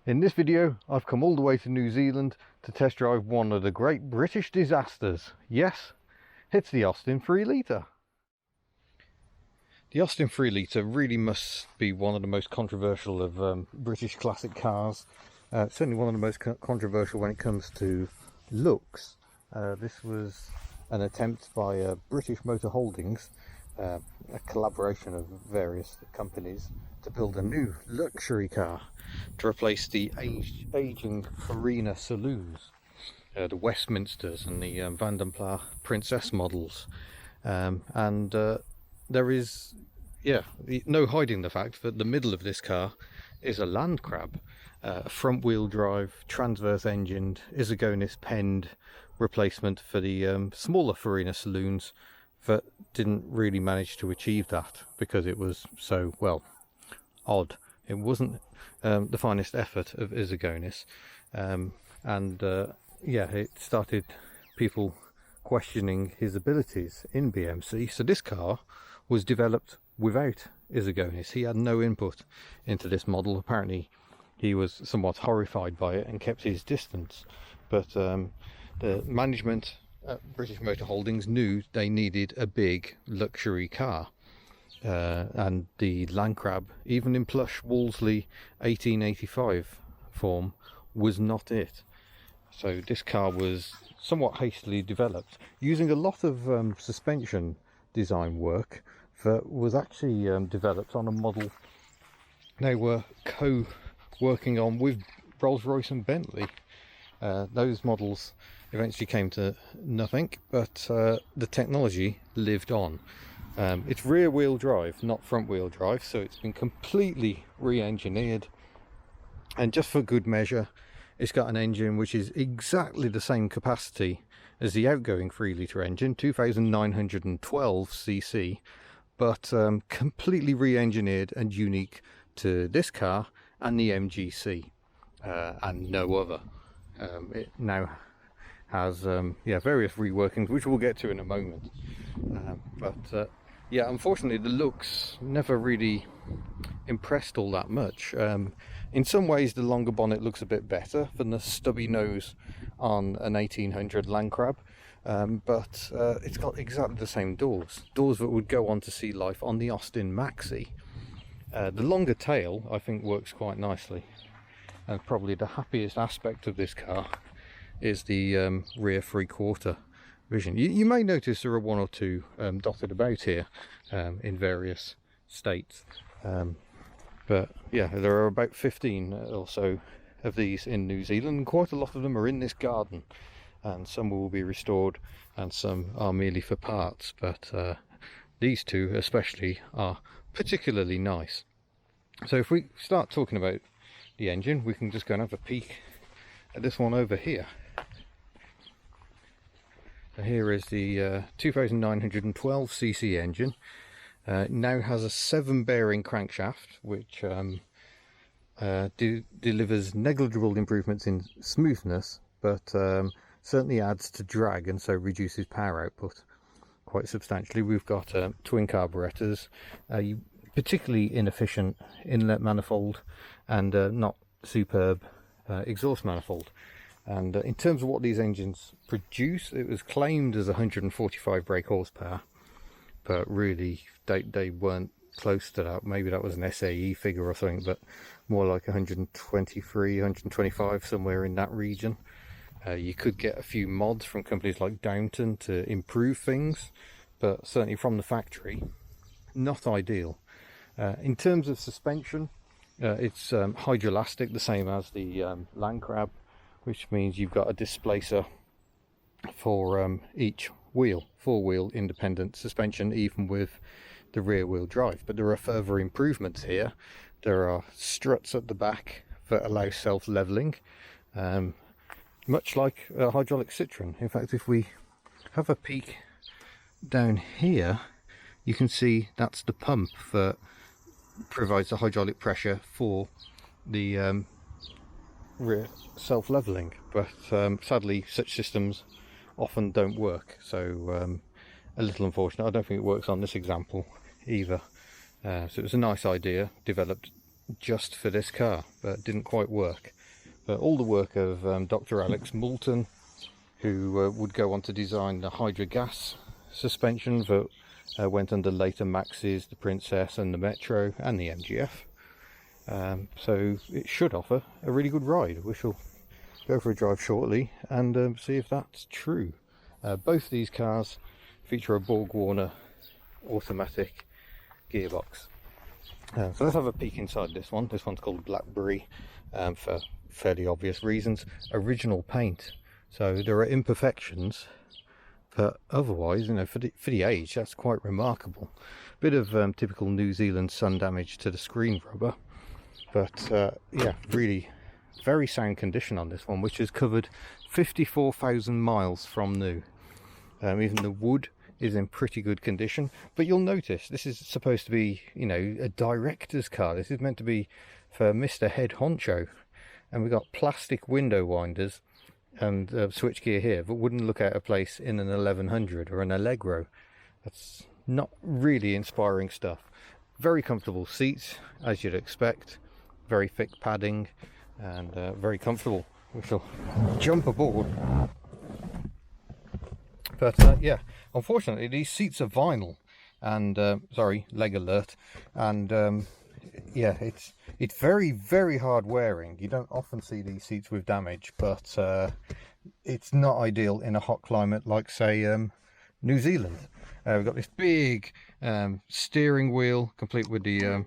In this video, I've come all the way to New Zealand to test drive one of the great British disasters. Yes, it's the Austin 3 litre. The Austin 3 litre really must be one of the most controversial of British classic cars. Certainly one of the most controversial when it comes to looks. This was an attempt by British Motor Holdings, a collaboration of various companies, to build a new luxury car to replace the aging Farina saloons, the Westminsters and the Van der Pla Princess models, there is no hiding the fact that the middle of this car is a land crab, a front wheel drive transverse engined isogonous penned replacement for the smaller Farina saloons that didn't really manage to achieve that because it was so, well, odd. It wasn't the finest effort of isogonous, it started people questioning his abilities in BMC. So this car was developed without isogonous. He had no input into this model. Apparently he was somewhat horrified by it and kept his distance, but the management at British Motor Holdings knew they needed a big luxury car, and the Land Crab, even in plush Wolseley 1885 form, was not it. So this car was somewhat hastily developed using a lot of suspension design work that was actually developed on a model they were co-working on with Rolls-Royce and Bentley. Those models eventually came to nothing, but the technology lived on. It's rear wheel drive, not front wheel drive, so it's been completely re-engineered, and just for good measure it's got an engine which is exactly the same capacity as the outgoing 3 litre engine, 2912 cc, but completely re-engineered and unique to this car and the MGC, and no other. It now has various reworkings, which we'll get to in a moment, unfortunately the looks never really impressed all that much. In some ways the longer bonnet looks a bit better than the stubby nose on an 1800 Land Crab, but it's got exactly the same doors that would go on to see life on the Austin Maxi. The longer tail I think works quite nicely, and probably the happiest aspect of this car is the rear 3/4 vision. You may notice there are one or two dotted about here in various states, but yeah, there are about 15 or so of these in New Zealand, and quite a lot of them are in this garden, and some will be restored and some are merely for parts, but these two especially are particularly nice. So if we start talking about the engine, we can just go and have a peek at this one over here. So here is the 2912 cc engine. It now has a 7 bearing crankshaft, which delivers negligible improvements in smoothness, but certainly adds to drag and so reduces power output quite substantially. We've got twin carburetors, particularly inefficient inlet manifold, and not superb exhaust manifold. And in terms of what these engines produce, it was claimed as 145 brake horsepower, but really they weren't close to that. Maybe that was an SAE figure or something, but more like 123, 125, somewhere in that region. You could get a few mods from companies like Downton to improve things, but certainly from the factory, not ideal. In terms of suspension, it's hydroelastic, the same as the Land Crab, which means you've got a displacer for each wheel, 4-wheel independent suspension, even with the rear wheel drive. But there are further improvements here. There are struts at the back that allow self-leveling, much like a hydraulic Citroen. In fact, if we have a peek down here, you can see that's the pump that provides the hydraulic pressure for the rear self-leveling, but sadly such systems often don't work, so a little unfortunate. I don't think it works on this example either. So it was a nice idea developed just for this car, but it didn't quite work. But all the work of Dr. Alex Moulton, who would go on to design the Hydra gas suspension that went under later Max's, the Princess and the Metro and the MGF. So it should offer a really good ride. We shall go for a drive shortly and see if that's true. Both these cars feature a Borg-Warner automatic gearbox. So let's have a peek inside this one. This one's called Blackberry for fairly obvious reasons. Original paint. So there are imperfections, but otherwise, you know, for the age, that's quite remarkable. Bit of typical New Zealand sun damage to the screen rubber, but yeah, really very sound condition on this one, which has covered 54,000 miles from new. Even the wood is in pretty good condition, but you'll notice this is supposed to be, you know, a director's car. This is meant to be for Mr. Head Honcho, and we've got plastic window winders and switchgear here that wouldn't look out of place in an 1100 or an Allegro. That's not really inspiring stuff. Very comfortable seats, as you'd expect, very thick padding, and very comfortable. We shall jump aboard. But yeah, unfortunately these seats are vinyl, and sorry, leg alert, and yeah, it's very hard wearing. You don't often see these seats with damage, but it's not ideal in a hot climate like, say, New Zealand. We've got this big steering wheel, complete with the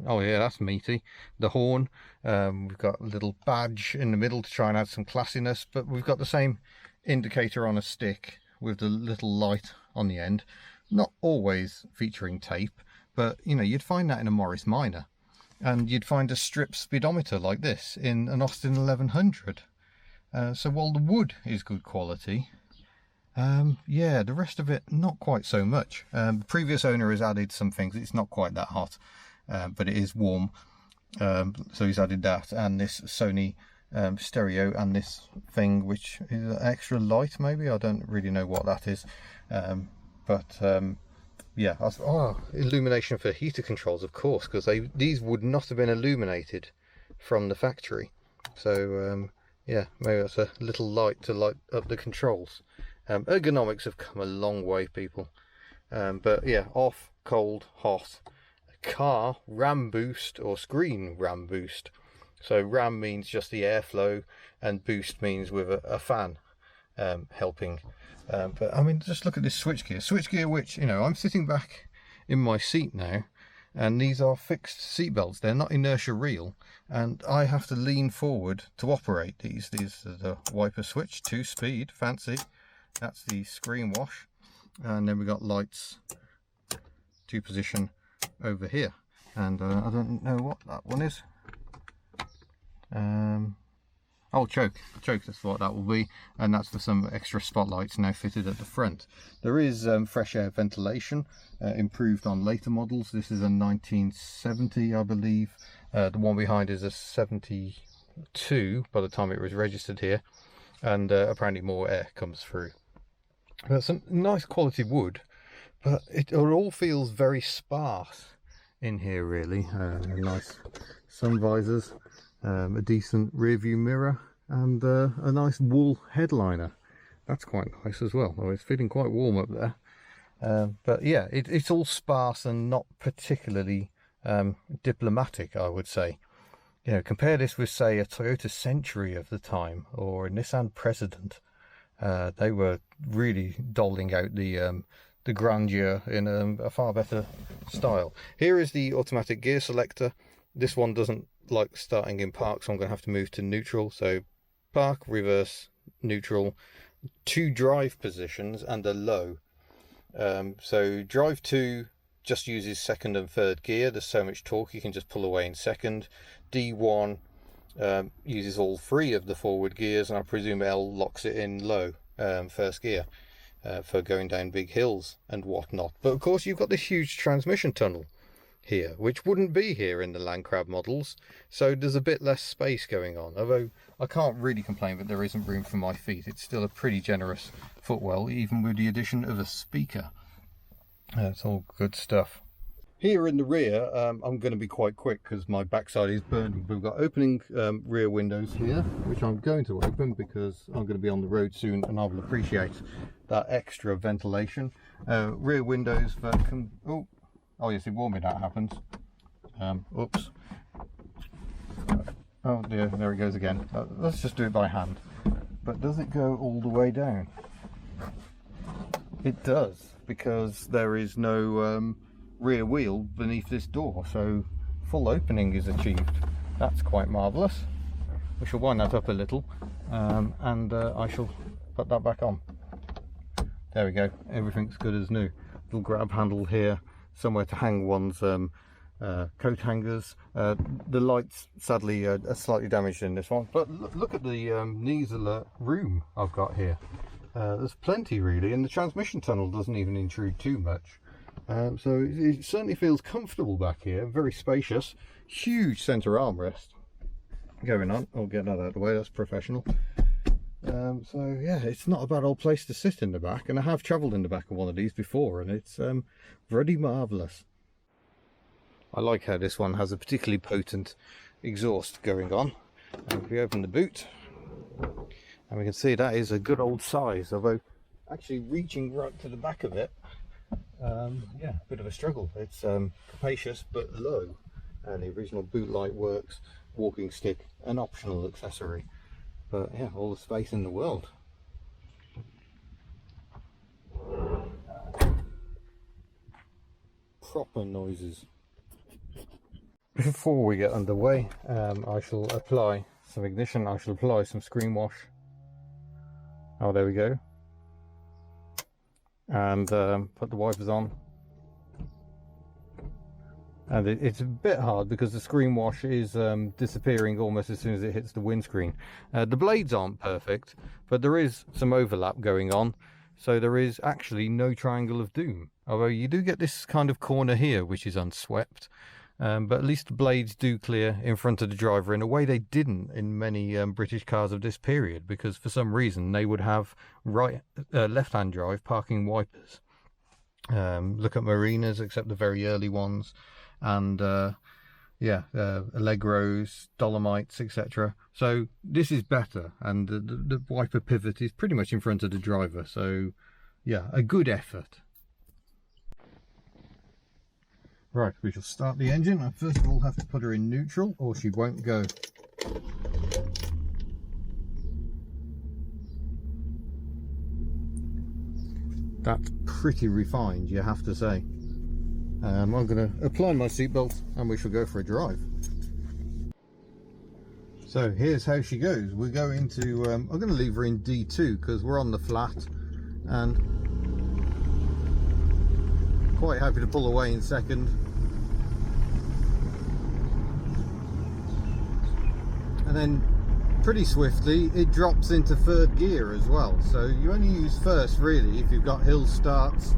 oh yeah, that's meaty, the horn. We've got a little badge in the middle to try and add some classiness, but we've got the same indicator on a stick with the little light on the end, not always featuring tape, but you know, you'd find that in a Morris Minor, and you'd find a strip speedometer like this in an Austin 1100. So while the wood is good quality, yeah, the rest of it not quite so much. The previous owner has added some things. It's not quite that hot, but it is warm, so he's added that, and this Sony stereo, and this thing which is extra light, maybe, I don't really know what that is, but yeah, illumination for heater controls, of course, because these would not have been illuminated from the factory. So yeah, maybe that's a little light to light up the controls. Ergonomics have come a long way, people. But yeah, off, cold, hot, car ram boost or screen ram boost. So ram means just the airflow, and boost means with a fan helping. But I mean, just look at this switchgear, which, you know, I'm sitting back in my seat now, and these are fixed seat belts. They're not inertia reel, and I have to lean forward to operate these. These are the wiper switch, 2-speed, fancy. That's the screen wash, and then we got lights to position over here, and I don't know what that one is. Oh, choke, that's what that will be, and that's for some extra spotlights now fitted at the front. There is fresh air ventilation, improved on later models. This is a 1970, I believe. The one behind is a 72 by the time it was registered here, and apparently more air comes through. That's some nice quality wood, but it all feels very sparse in here, really. Nice sun visors, a decent rear view mirror, and a nice wool headliner. That's quite nice as well, though it's feeling quite warm up there. But yeah, it's all sparse and not particularly diplomatic, I would say. You know, compare this with, say, a Toyota Century of the time, or a Nissan President. They were really doling out the grandeur in a far better style. Here is the automatic gear selector. This one doesn't like starting in park, so I'm going to have to move to neutral. So park, reverse, neutral, 2 drive positions and a low. So drive 2 just uses second and third gear. There's so much torque you can just pull away in second. D1 uses all 3 of the forward gears, and I presume L locks it in low, first gear, for going down big hills and whatnot. But of course you've got this huge transmission tunnel here, which wouldn't be here in the Landcrab models, so there's a bit less space going on. Although I can't really complain that there isn't room for my feet. It's still a pretty generous footwell, even with the addition of a speaker. It's all good stuff. Here in the rear, I'm going to be quite quick because my backside is burned. We've got opening rear windows here, which I'm going to open because I'm going to be on the road soon and I will appreciate that extra ventilation. Rear windows that can... Oh yes, it warned me that happens. Oops. Oh dear, there it goes again. Let's just do it by hand. But does it go all the way down? It does, because there is no rear wheel beneath this door, so full opening is achieved. That's quite marvellous. We shall wind that up a little, and I shall put that back on. There we go, everything's good as new. Little grab handle here, somewhere to hang one's coat hangers. The lights sadly are slightly damaged in this one, but look at the knees alert room I've got here. There's plenty really, and the transmission tunnel doesn't even intrude too much. So it certainly feels comfortable back here, very spacious, huge centre armrest going on. I'll get that out of the way, that's professional. So yeah, it's not a bad old place to sit in the back, and I have travelled in the back of one of these before, and it's really marvellous. I like how this one has a particularly potent exhaust going on. And if we open the boot, and we can see that is a good old size, although actually reaching right to the back of it, yeah, a bit of a struggle. It's capacious but low, and the original boot light works, walking stick, an optional accessory, but yeah, all the space in the world. Proper noises. Before we get underway, I shall apply some ignition. I shall apply some screen wash. Oh, there we go. And put the wipers on. And it's a bit hard because the screen wash is disappearing almost as soon as it hits the windscreen. The blades aren't perfect, but there is some overlap going on, so there is actually no triangle of doom. Although you do get this kind of corner here which is unswept, but at least the blades do clear in front of the driver in a way they didn't in many British cars of this period, because for some reason they would have left-hand drive parking wipers. Look at Marinas, except the very early ones, and yeah, Allegros, Dolomites, etc. So this is better, and the wiper pivot is pretty much in front of the driver, so yeah, a good effort. Right, we shall start the engine. I first of all have to put her in neutral or she won't go. That's pretty refined, you have to say. I'm going to apply my seatbelt and we shall go for a drive. So here's how she goes. We're going to, I'm going to leave her in D2 because we're on the flat, and quite happy to pull away in second. And then pretty swiftly it drops into third gear as well, so you only use first really if you've got hill starts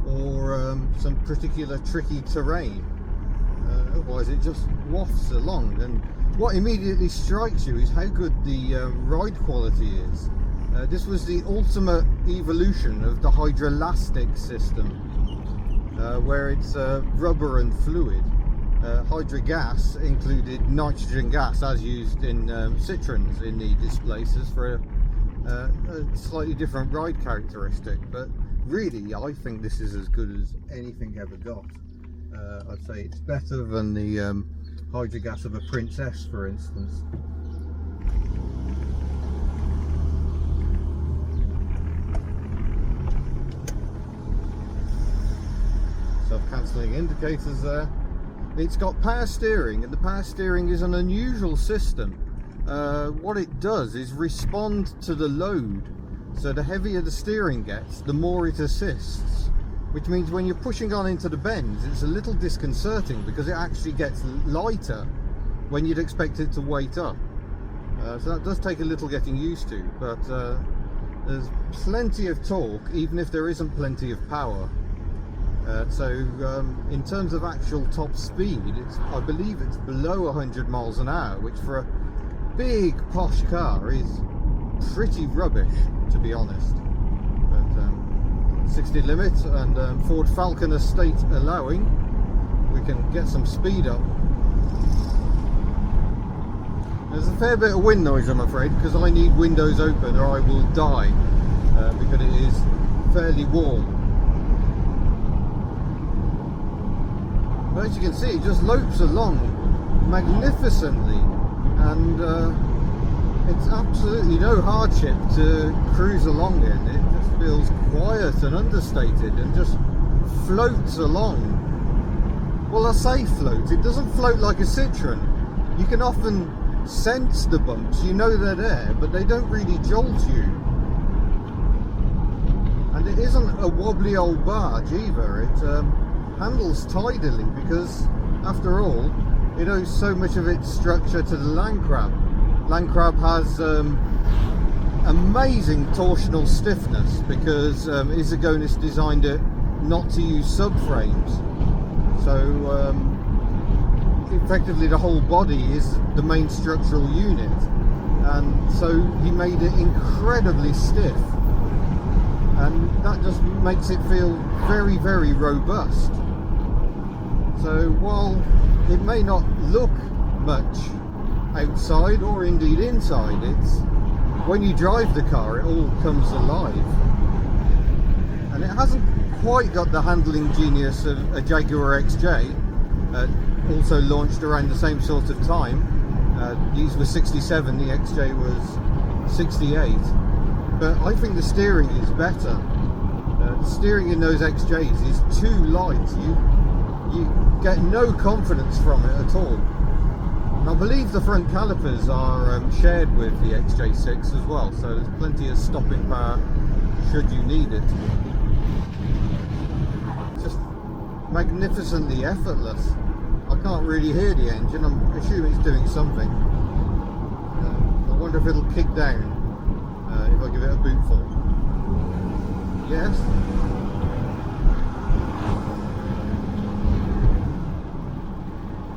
or some particular tricky terrain, otherwise it just wafts along. And what immediately strikes you is how good the ride quality is. This was the ultimate evolution of the hydrolastic system, where it's rubber and fluid. Hydrogas included nitrogen gas as used in Citroens in the displacers for a slightly different ride characteristic, but really I think this is as good as anything ever got. I'd say it's better than the hydrogas of a Princess, for instance. Self-cancelling indicators there. It's got power steering, and the power steering is an unusual system. What it does is respond to the load, so the heavier the steering gets, the more it assists, which means when you're pushing on into the bends it's a little disconcerting because it actually gets lighter when you'd expect it to weight up. So that does take a little getting used to, but there's plenty of torque even if there isn't plenty of power. So in terms of actual top speed, I believe it's below 100 miles an hour, which for a big posh car is pretty rubbish, to be honest. But 60 limit and Ford Falcon estate allowing, we can get some speed up. There's a fair bit of wind noise, I'm afraid, because I need windows open or I will die, because it is fairly warm. But as you can see, it just lopes along magnificently, and it's absolutely no hardship to cruise along in. It just feels quiet and understated and just floats along. Well, I say float, it doesn't float like a Citroen. You can often sense the bumps, you know they're there, but they don't really jolt you. And it isn't a wobbly old barge either. It handles tidily because, after all, it owes so much of its structure to the land crab. Land crab has amazing torsional stiffness because Isogonus designed it not to use subframes. So effectively the whole body is the main structural unit, and so he made it incredibly stiff, and that just makes it feel very, very robust. So while it may not look much outside or indeed inside, it's when you drive the car it all comes alive, and it hasn't quite got the handling genius of a Jaguar XJ, also launched around the same sort of time. These were 67, the XJ was 68, but I think the steering is better. The steering in those XJs is too light. You get no confidence from it at all. And I believe the front calipers are shared with the XJ6 as well, so there's plenty of stopping power should you need it. Just magnificently effortless. I can't really hear the engine, I'm assuming it's doing something. I wonder if it'll kick down if I give it a bootful. Yes.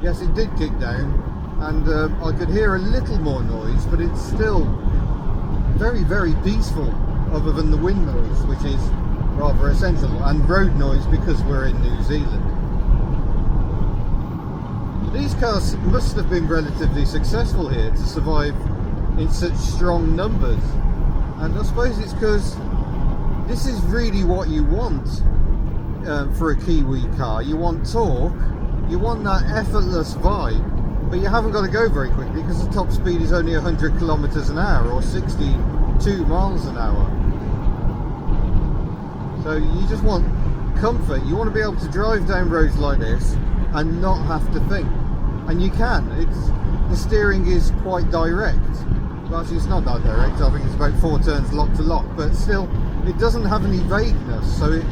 Yes, it did kick down, and I could hear a little more noise, but it's still very, very peaceful, other than the wind noise, which is rather essential, and road noise because we're in New Zealand. These cars must have been relatively successful here to survive in such strong numbers, and I suppose it's because this is really what you want for a Kiwi car. You want torque, you want that effortless vibe, but you haven't got to go very quickly because the top speed is only 100 kilometers an hour or 62 miles an hour. So you just want comfort. You want to be able to drive down roads like this and not have to think. And you can. The steering is quite direct. Well, actually, it's not that direct. I think it's about 4 turns lock to lock, but still, it doesn't have any vagueness, so it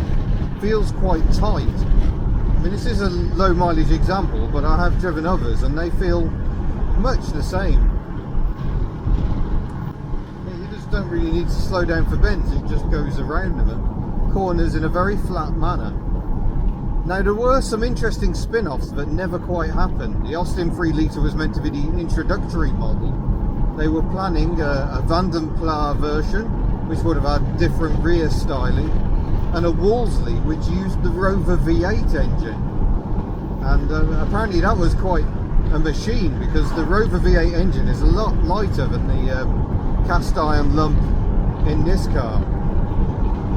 feels quite tight. I mean, this is a low mileage example, but I have driven others and they feel much the same. You just don't really need to slow down for bends, it just goes around them at corners in a very flat manner. Now, there were some interesting spin-offs that never quite happened. The Austin 3 litre was meant to be the introductory model. They were planning a Vanden Plas version, which would have had different rear styling, and a Wolseley which used the Rover V8 engine, and apparently that was quite a machine because the Rover V8 engine is a lot lighter than the cast iron lump in this car.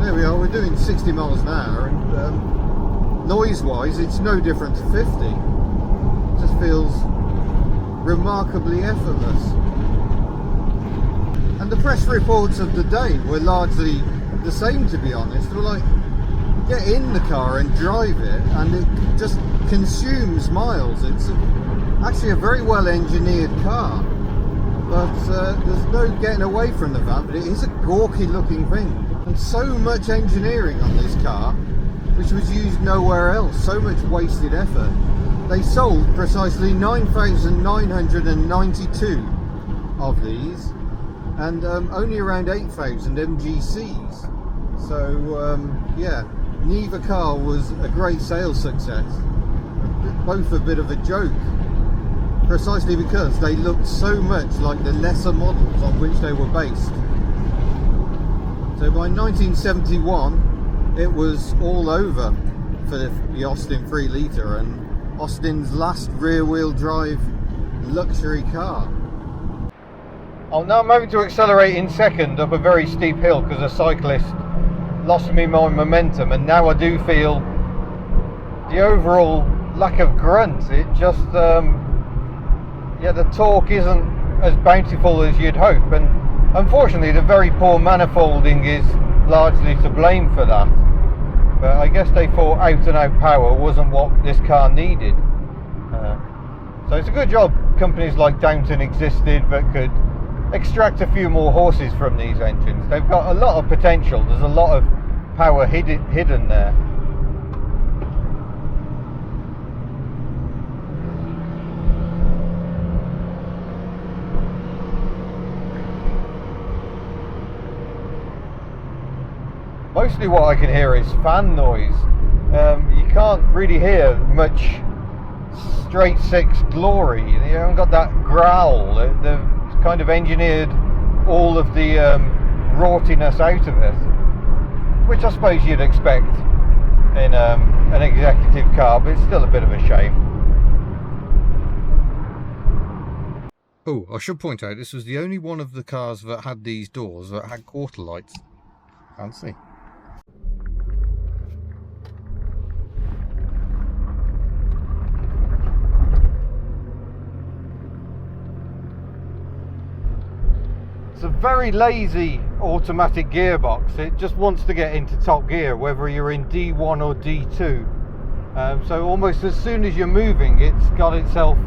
There we are, we're doing 60 miles an hour, and noise wise it's no different to 50. It just feels remarkably effortless. And the press reports of the day were largely the same, to be honest. They were like, get in the car and drive it, and it just consumes miles. It's actually a very well engineered car, but there's no getting away from the fact that it is a gawky looking thing, and so much engineering on this car which was used nowhere else, so much wasted effort. They sold precisely 9,992 of these, and only around 8,000 MGCs. So yeah, neither car was a great sales success. Both a bit of a joke, precisely because they looked so much like the lesser models on which they were based. So by 1971 it was all over for the Austin 3 litre, and Austin's last rear-wheel drive luxury car. Oh, now I'm having to accelerate in second up a very steep hill because a cyclist lost me my momentum, and now I do feel the overall lack of grunt. It just yeah, the torque isn't as bountiful as you'd hope, and unfortunately the very poor manifolding is largely to blame for that. But I guess they thought out and out power wasn't what this car needed. So it's a good job companies like Downton existed that could extract a few more horses from these engines. They've got a lot of potential. There's a lot of power hidden there. Mostly what I can hear is fan noise. You can't really hear much straight six glory. You haven't got that growl. They've kind of engineered all of the raughtiness out of it, which I suppose you'd expect in an executive car, but it's still a bit of a shame. Oh, I should point out this was the only one of the cars that had these doors that had quarter lights. Fancy. It's a very lazy automatic gearbox. It just wants to get into top gear whether you're in D1 or D2. So almost as soon as you're moving, it's got itself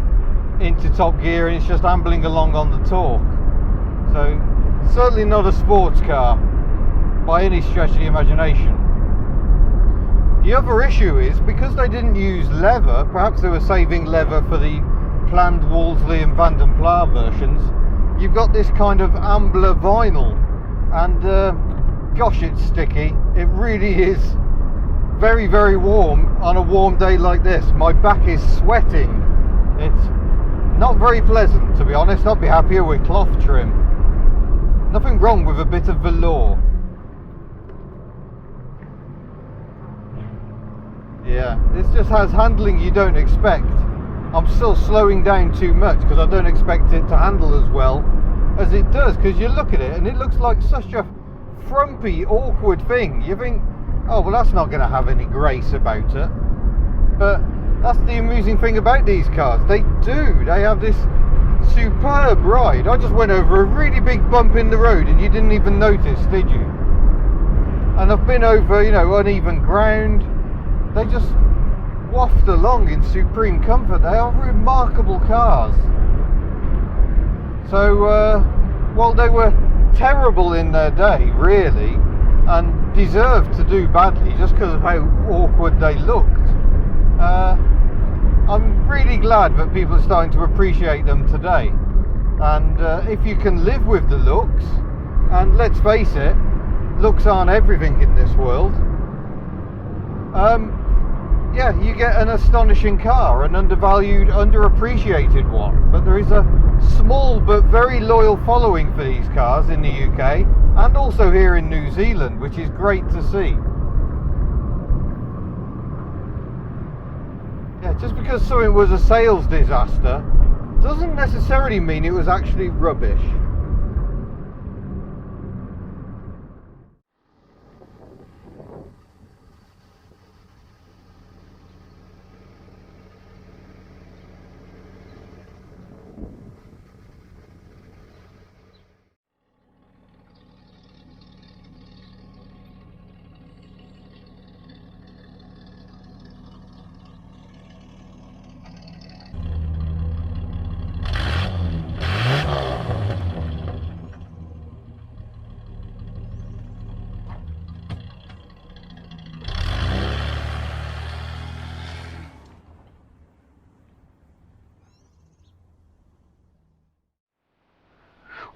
into top gear and it's just ambling along on the torque. So certainly not a sports car by any stretch of the imagination. The other issue is, because they didn't use leather, perhaps they were saving leather for the planned Wolseley and Van den Pla versions, you've got this kind of ambler vinyl, and gosh, it's sticky. It really is very, very warm on a warm day like this. My back is sweating. It's not very pleasant, to be honest. I'd be happier with cloth trim. Nothing wrong with a bit of velour. Yeah, this just has handling you don't expect. I'm still slowing down too much because I don't expect it to handle as well as it does, because you look at it and it looks like such a frumpy, awkward thing. You think, oh well, that's not going to have any grace about it. But that's the amusing thing about these cars. They have this superb ride. I just went over a really big bump in the road and you didn't even notice, did you? And I've been over, you know, uneven ground. They just waft along in supreme comfort. They are remarkable cars. So while they were terrible in their day, really, and deserved to do badly just because of how awkward they looked, I'm really glad that people are starting to appreciate them today. And if you can live with the looks, and let's face it, looks aren't everything in this world, yeah, you get an astonishing car, an undervalued, underappreciated one. But there is a small but very loyal following for these cars in the UK and also here in New Zealand, which is great to see. Yeah, just because something was a sales disaster doesn't necessarily mean it was actually rubbish.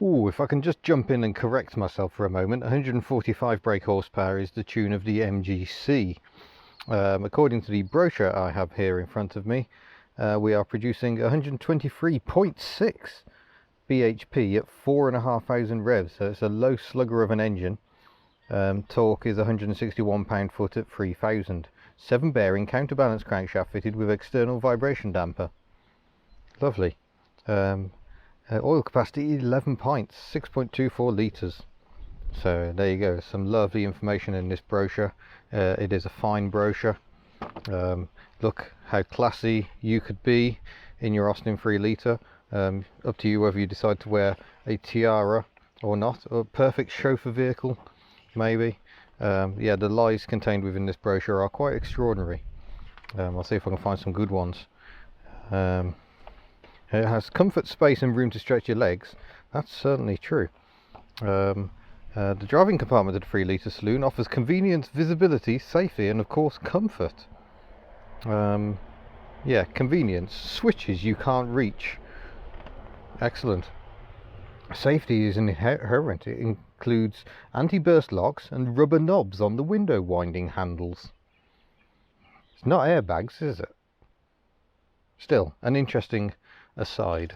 Ooh, if I can just jump in and correct myself for a moment, 145 brake horsepower is the tune of the MGC. According to the brochure I have here in front of me, we are producing 123.6 bhp at 4,500 revs, so it's a low slugger of an engine. Torque is 161 pound-foot at 3,000. 7 bearing counterbalance crankshaft fitted with external vibration damper. Lovely. Oil capacity 11 pints, 6.24 litres. So there you go, some lovely information in this brochure. It is a fine brochure. Look how classy you could be in your Austin 3 litre. Up to you whether you decide to wear a tiara or not, or a perfect chauffeur vehicle maybe. Yeah, the lies contained within this brochure are quite extraordinary. I'll see if I can find some good ones. It has comfort, space and room to stretch your legs. That's certainly true. The driving compartment of the 3 litre saloon offers convenience, visibility, safety and of course comfort. Yeah, convenience. Switches you can't reach. Excellent. Safety is inherent. It includes anti-burst locks and rubber knobs on the window winding handles. It's not airbags, is it? Still, an interesting aside.